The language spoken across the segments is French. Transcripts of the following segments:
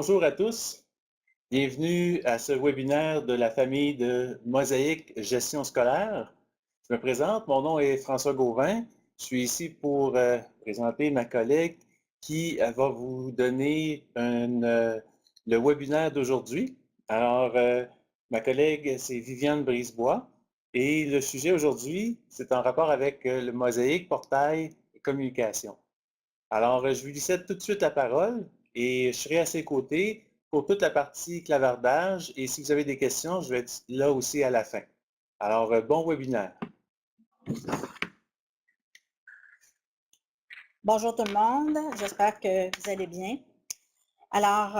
bonjour à tous. Bienvenue à ce webinaire de la famille de Mosaïque Gestion scolaire. Je me présente, mon nom est François Gauvin. Je suis ici pour présenter ma collègue qui va vous donner le webinaire d'aujourd'hui. Alors, ma collègue, c'est Viviane Brisebois. Et le sujet aujourd'hui, c'est en rapport avec le Mosaïque, portail et communication. Alors, je lui cède tout de suite la parole et je serai à ses côtés pour toute la partie clavardage. Et si vous avez des questions, je vais être là aussi à la fin. Alors, bon webinaire. Bonjour tout le monde, j'espère que vous allez bien. Alors,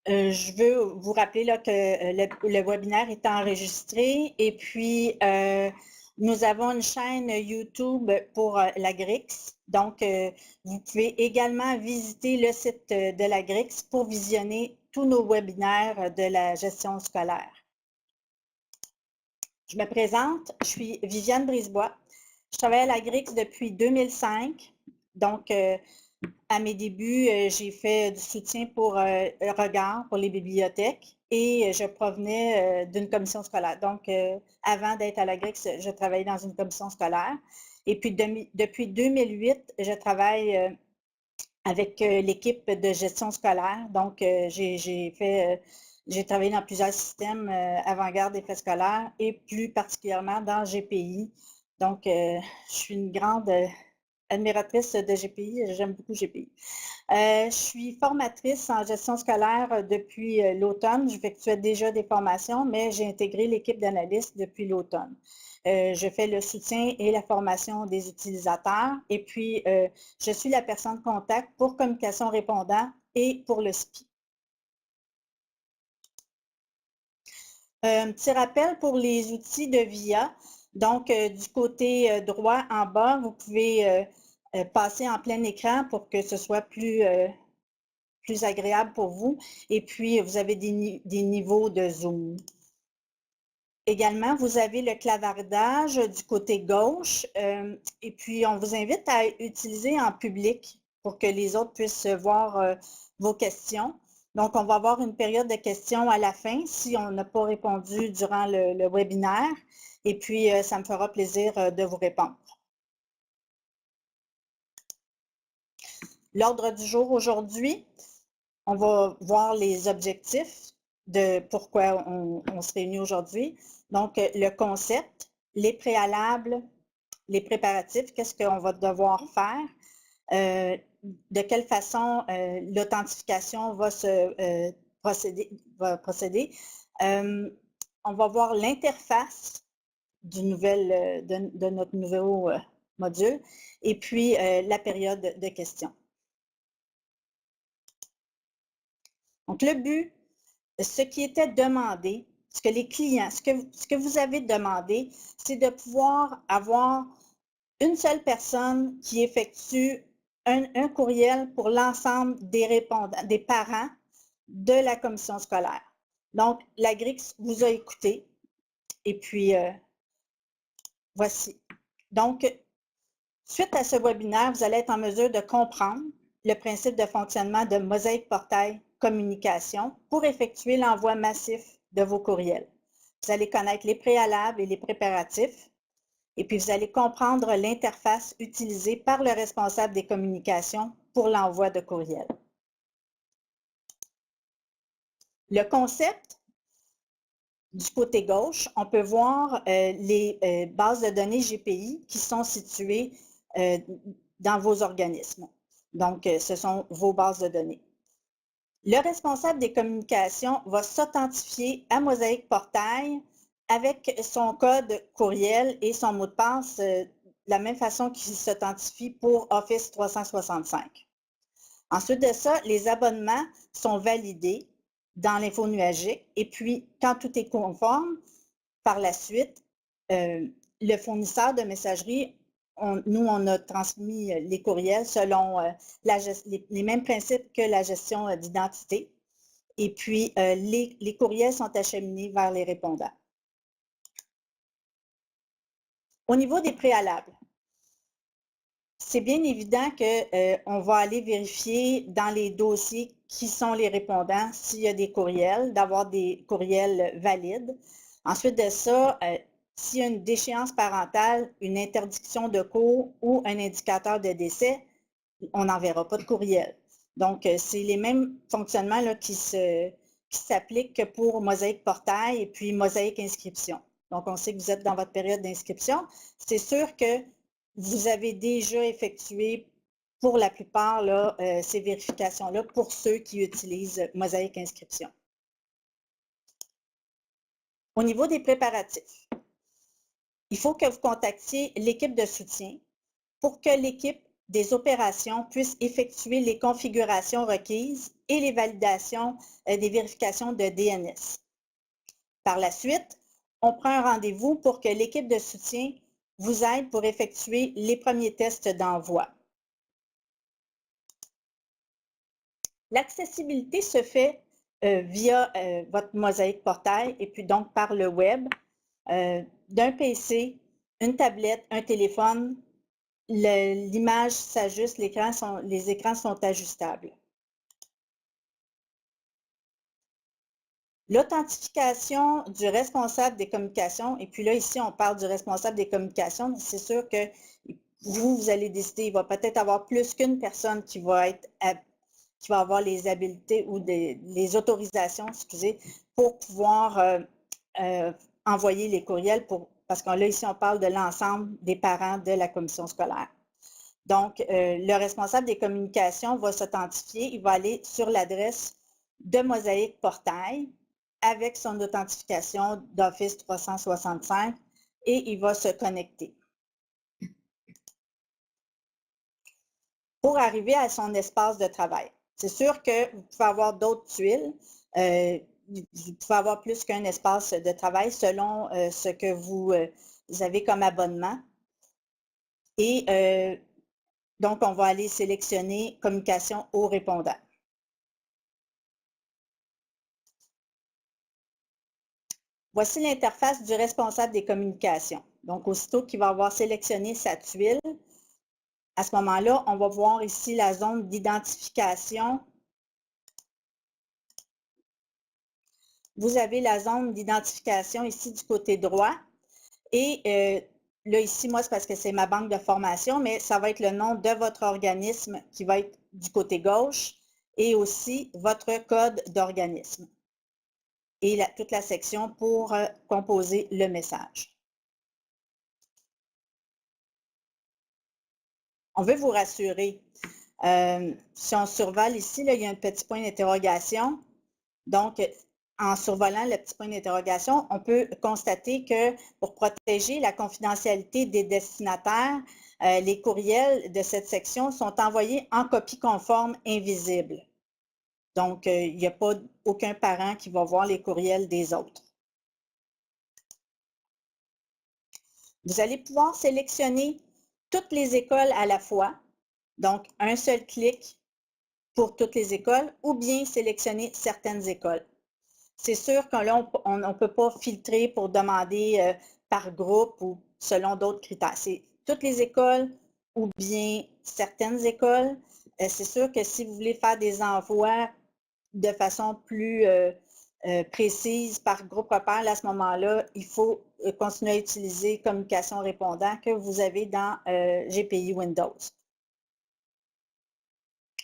je veux vous rappeler là, que le webinaire est enregistré et puis nous avons une chaîne YouTube pour la GRIX. Donc, vous pouvez également visiter le site de la GRIX pour visionner tous nos webinaires de la gestion scolaire. Je me présente, je suis Viviane Brisebois. Je travaille à la GRIX depuis 2005. Donc, à mes débuts, j'ai fait du soutien pour Regard, pour les bibliothèques, et je provenais d'une commission scolaire. Donc, avant d'être à la GRIX, je travaillais dans une commission scolaire. Et puis, depuis 2008, je travaille avec l'équipe de gestion scolaire. Donc, j'ai travaillé dans plusieurs systèmes avant-garde des faits scolaires et plus particulièrement dans GPI. Donc, je suis une grande admiratrice de GPI, j'aime beaucoup GPI. Je suis formatrice en gestion scolaire depuis l'automne. J'effectuais déjà des formations, mais j'ai intégré l'équipe d'analystes depuis l'automne. Je fais le soutien et la formation des utilisateurs et puis je suis la personne contact pour communication répondant et pour le SPI. Un petit rappel pour les outils de VIA. Donc, du côté droit en bas, vous pouvez passer en plein écran pour que ce soit plus agréable pour vous. Et puis, vous avez des niveaux de zoom. Également, vous avez le clavardage du côté gauche. Et puis, on vous invite à utiliser en public pour que les autres puissent voir vos questions. Donc, on va avoir une période de questions à la fin si on n'a pas répondu durant le webinaire. Et puis, ça me fera plaisir de vous répondre. L'ordre du jour aujourd'hui, on va voir les objectifs de pourquoi on se réunit aujourd'hui. Donc, le concept, les préalables, les préparatifs, qu'est-ce qu'on va devoir faire, de quelle façon l'authentification va procéder. On va voir l'interface de notre nouveau module et puis la période de questions. Donc, le but, ce qui était demandé, ce que les clients, ce que vous avez demandé, c'est de pouvoir avoir une seule personne qui effectue un courriel pour l'ensemble des répondants, des parents de la commission scolaire. Donc, la GRIX vous a écouté et puis voici. Donc, suite à ce webinaire, vous allez être en mesure de comprendre le principe de fonctionnement de Mosaïque Portail Communication pour effectuer l'envoi massif de vos courriels. Vous allez connaître les préalables et les préparatifs, et puis vous allez comprendre l'interface utilisée par le responsable des communications pour l'envoi de courriels. Le concept, du côté gauche, on peut voir les bases de données GPI qui sont situées dans vos organismes. Donc, ce sont vos bases de données. Le responsable des communications va s'authentifier à Mosaïque Portail avec son code courriel et son mot de passe de la même façon qu'il s'authentifie pour Office 365. Ensuite de ça, les abonnements sont validés dans l'info nuagique et puis, quand tout est conforme, par la suite, le fournisseur de messagerie, nous, on a transmis les courriels selon les mêmes principes que la gestion d'identité. Et puis, les courriels sont acheminés vers les répondants. Au niveau des préalables, c'est bien évident qu'on va aller vérifier dans les dossiers qui sont les répondants, s'il y a des courriels, d'avoir des courriels valides. Ensuite de ça, s'il y a une déchéance parentale, une interdiction de cours ou un indicateur de décès, on n'enverra pas de courriel. Donc, c'est les mêmes fonctionnements là, qui s'appliquent que pour Mosaïque Portail et puis Mosaïque Inscription. Donc, on sait que vous êtes dans votre période d'inscription. C'est sûr que vous avez déjà effectué pour la plupart là, ces vérifications-là pour ceux qui utilisent Mosaïque Inscription. Au niveau des préparatifs, il faut que vous contactiez l'équipe de soutien pour que l'équipe des opérations puisse effectuer les configurations requises et les validations des vérifications de DNS. Par la suite, on prend un rendez-vous pour que l'équipe de soutien vous aide pour effectuer les premiers tests d'envoi. L'accessibilité se fait via votre Mosaïque Portail et puis donc par le web, d'un PC, une tablette, un téléphone. L'image s'ajuste, les écrans sont ajustables. L'authentification du responsable des communications, et puis là, ici, on parle du responsable des communications, c'est sûr que vous allez décider, il va peut-être avoir plus qu'une personne qui va avoir les habiletés ou les autorisations, excusez, pour pouvoir envoyer les courriels, parce que là, ici, on parle de l'ensemble des parents de la commission scolaire. Donc, le responsable des communications va s'authentifier, il va aller sur l'adresse de Mosaïque Portail avec son authentification d'Office 365 et il va se connecter. Pour arriver à son espace de travail, c'est sûr que vous pouvez avoir d'autres tuiles, vous pouvez avoir plus qu'un espace de travail selon ce que vous avez comme abonnement. Et donc, on va aller sélectionner communication au répondant. Voici l'interface du responsable des communications. Donc, aussitôt qu'il va avoir sélectionné sa tuile, à ce moment-là, on va voir ici la zone d'identification. Vous avez la zone d'identification ici du côté droit. Et là, ici, moi, c'est parce que c'est ma banque de formation, mais ça va être le nom de votre organisme qui va être du côté gauche et aussi votre code d'organisme. Et toute la section pour composer le message. On veut vous rassurer. Si on survole ici, là, il y a un petit point d'interrogation. Donc, en survolant le petit point d'interrogation, on peut constater que pour protéger la confidentialité des destinataires, les courriels de cette section sont envoyés en copie conforme invisible. Donc, il n'y a pas aucun parent qui va voir les courriels des autres. Vous allez pouvoir sélectionner toutes les écoles à la fois, donc un seul clic pour toutes les écoles, ou bien sélectionner certaines écoles. C'est sûr que là, on ne peut pas filtrer pour demander par groupe ou selon d'autres critères. C'est toutes les écoles ou bien certaines écoles. C'est sûr que si vous voulez faire des envois de façon plus précise par groupe repère, à ce moment-là, il faut continuer à utiliser communication répondant que vous avez dans GPI Windows.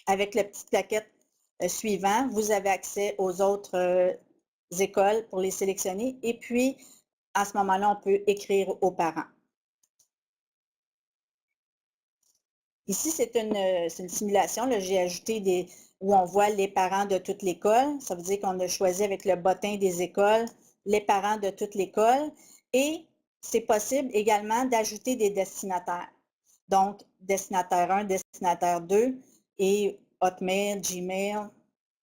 Avec la petite plaquette suivante, vous avez accès aux autres écoles pour les sélectionner et puis, à ce moment-là, on peut écrire aux parents. Ici, c'est une simulation. J'ai ajouté où on voit les parents de toute l'école. Ça veut dire qu'on a choisi avec le bottin des écoles les parents de toute l'école. Et c'est possible également d'ajouter des destinataires. Donc, destinataire 1, destinataire 2 et Hotmail, Gmail.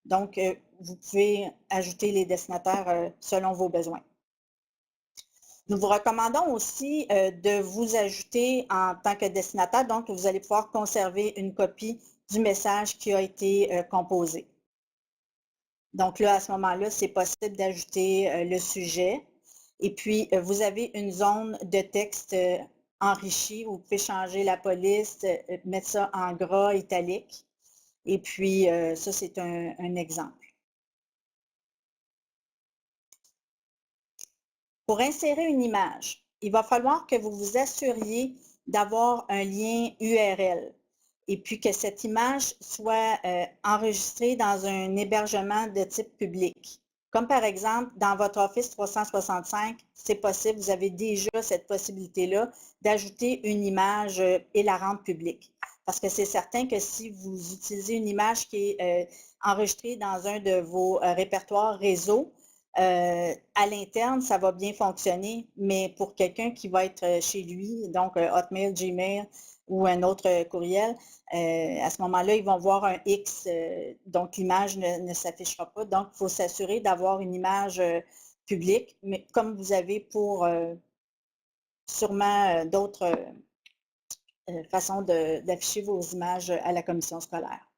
Donc, vous pouvez ajouter les destinataires selon vos besoins. Nous vous recommandons aussi de vous ajouter en tant que destinataire, donc vous allez pouvoir conserver une copie du message qui a été composé. Donc là, à ce moment-là, c'est possible d'ajouter le sujet. Et puis, vous avez une zone de texte enrichi. Vous pouvez changer la police, mettre ça en gras italique. Et puis, ça, c'est un exemple. Pour insérer une image, il va falloir que vous vous assuriez d'avoir un lien URL et puis que cette image soit enregistrée dans un hébergement de type public. Comme par exemple, dans votre Office 365, c'est possible, vous avez déjà cette possibilité-là d'ajouter une image et la rendre publique. Parce que c'est certain que si vous utilisez une image qui est enregistrée dans un de vos répertoires réseau, à l'interne, ça va bien fonctionner, mais pour quelqu'un qui va être chez lui, donc Hotmail, Gmail ou un autre courriel, à ce moment-là, ils vont voir un X, donc l'image ne s'affichera pas. Donc, il faut s'assurer d'avoir une image publique, mais comme vous avez pour sûrement d'autres façons d'afficher vos images à la commission scolaire.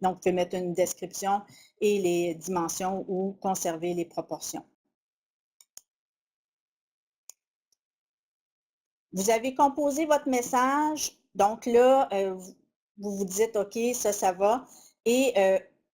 Donc, vous pouvez mettre une description et les dimensions ou conserver les proportions. Vous avez composé votre message. Donc là, vous vous dites, OK, ça va. Et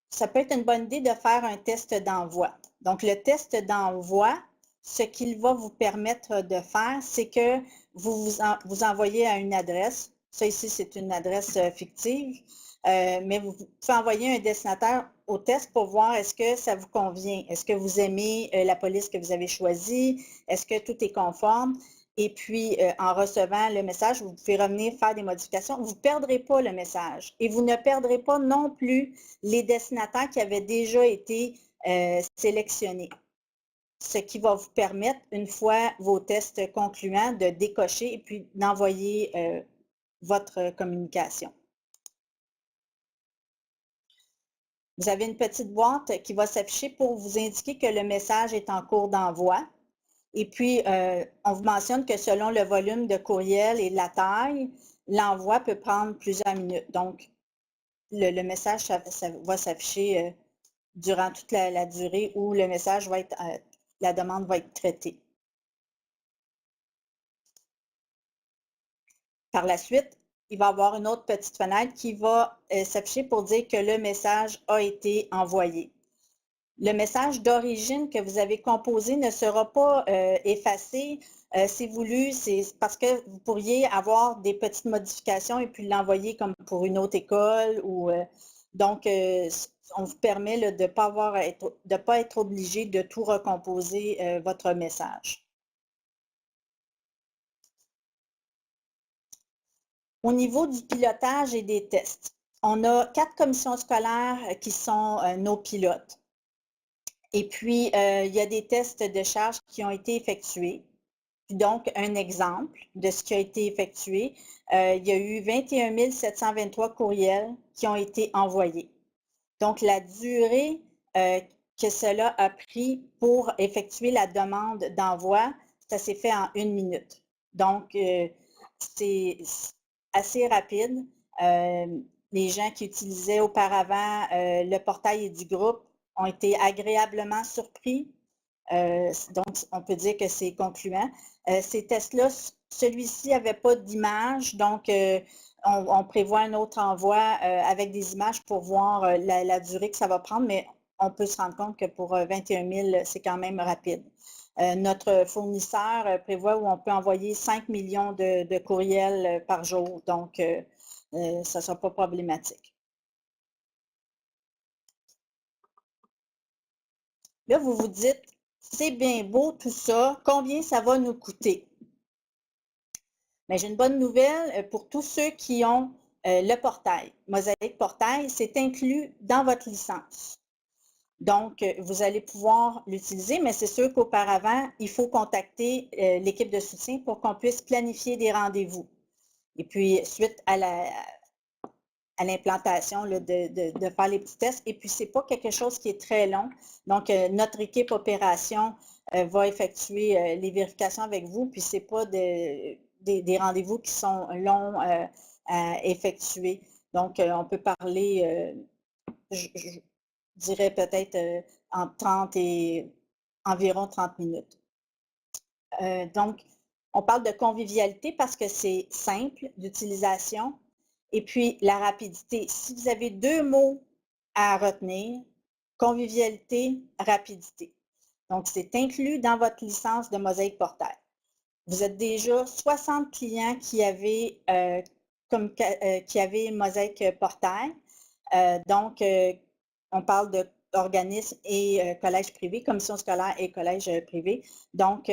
ça peut être une bonne idée de faire un test d'envoi. Donc, le test d'envoi, ce qu'il va vous permettre de faire, c'est que vous envoyez à une adresse. Ça ici, c'est une adresse fictive. Mais vous pouvez envoyer un destinataire au test pour voir est-ce que ça vous convient. Est-ce que vous aimez la police que vous avez choisie? Est-ce que tout est conforme? Et puis, en recevant le message, vous pouvez revenir faire des modifications. Vous ne perdrez pas le message et vous ne perdrez pas non plus les destinataires qui avaient déjà été sélectionnés. Ce qui va vous permettre, une fois vos tests concluants, de décocher et puis d'envoyer votre communication. Vous avez une petite boîte qui va s'afficher pour vous indiquer que le message est en cours d'envoi. Et puis, on vous mentionne que selon le volume de courriel et la taille, l'envoi peut prendre plusieurs minutes. Donc, le message ça va s'afficher durant toute la durée où le message va être, la demande va être traitée. Par la suite, il va y avoir une autre petite fenêtre qui va s'afficher pour dire que le message a été envoyé. Le message d'origine que vous avez composé ne sera pas effacé. C'est voulu, c'est parce que vous pourriez avoir des petites modifications et puis l'envoyer comme pour une autre école. Donc, on vous permet là, de ne pas être obligé de tout recomposer votre message. Au niveau du pilotage et des tests, on a 4 commissions scolaires qui sont nos pilotes. Et puis, il y a des tests de charge qui ont été effectués. Donc, un exemple de ce qui a été effectué, il y a eu 21 723 courriels qui ont été envoyés. Donc, la durée que cela a pris pour effectuer la demande d'envoi, ça s'est fait en 1 minute. Donc, c'est assez rapide. Les gens qui utilisaient auparavant le portail et du groupe ont été agréablement surpris. Donc, on peut dire que c'est concluant. Ces tests-là, celui-ci n'avait pas d'image, donc on prévoit un autre envoi avec des images pour voir la durée que ça va prendre, mais on peut se rendre compte que pour 21 000, c'est quand même rapide. Notre fournisseur prévoit où on peut envoyer 5 millions de courriels par jour, donc ça ne sera pas problématique. Là, vous vous dites, c'est bien beau tout ça, combien ça va nous coûter? Mais j'ai une bonne nouvelle pour tous ceux qui ont le portail. Mosaïque Portail, c'est inclus dans votre licence. Donc, vous allez pouvoir l'utiliser, mais c'est sûr qu'auparavant, il faut contacter l'équipe de soutien pour qu'on puisse planifier des rendez-vous. Et puis, suite à l'implantation de faire les petits tests. Et puis, ce n'est pas quelque chose qui est très long. Donc, notre équipe opération va effectuer les vérifications avec vous. Puis, ce n'est pas des rendez-vous qui sont longs à effectuer. Donc, on peut parler, je dirais peut-être entre 30 et environ 30 minutes. Donc, On parle de convivialité parce que c'est simple d'utilisation. Et puis, la rapidité. Si vous avez 2 mots à retenir, convivialité, rapidité. Donc, c'est inclus dans votre licence de Mosaïque Portail. Vous êtes déjà 60 clients qui avaient Mosaïque Portail. Donc, on parle d'organismes et collèges privés, commission scolaire et collèges privés. Donc,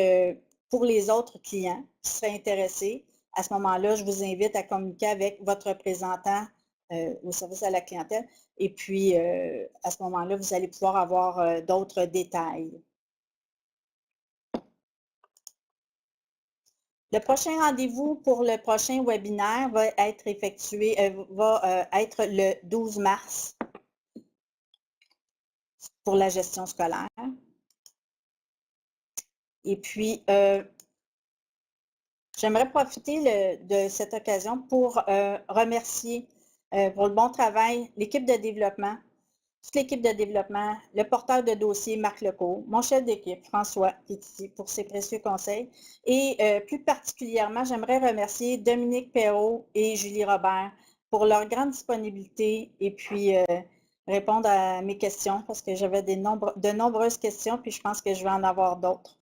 pour les autres clients qui seraient intéressés, à ce moment-là, je vous invite à communiquer avec votre représentant au service à la clientèle. Et puis, à ce moment-là, vous allez pouvoir avoir d'autres détails. Le prochain rendez-vous pour le prochain webinaire va être effectué, être le 12 mars pour la gestion scolaire. Et puis, j'aimerais profiter de cette occasion pour remercier pour le bon travail l'équipe de développement, toute l'équipe de développement, le porteur de dossier Marc Lecourt, mon chef d'équipe François qui est ici pour ses précieux conseils. Et plus particulièrement, j'aimerais remercier Dominique Perrault et Julie Robert pour leur grande disponibilité et puis répondre à mes questions parce que j'avais de nombreuses questions puis je pense que je vais en avoir d'autres.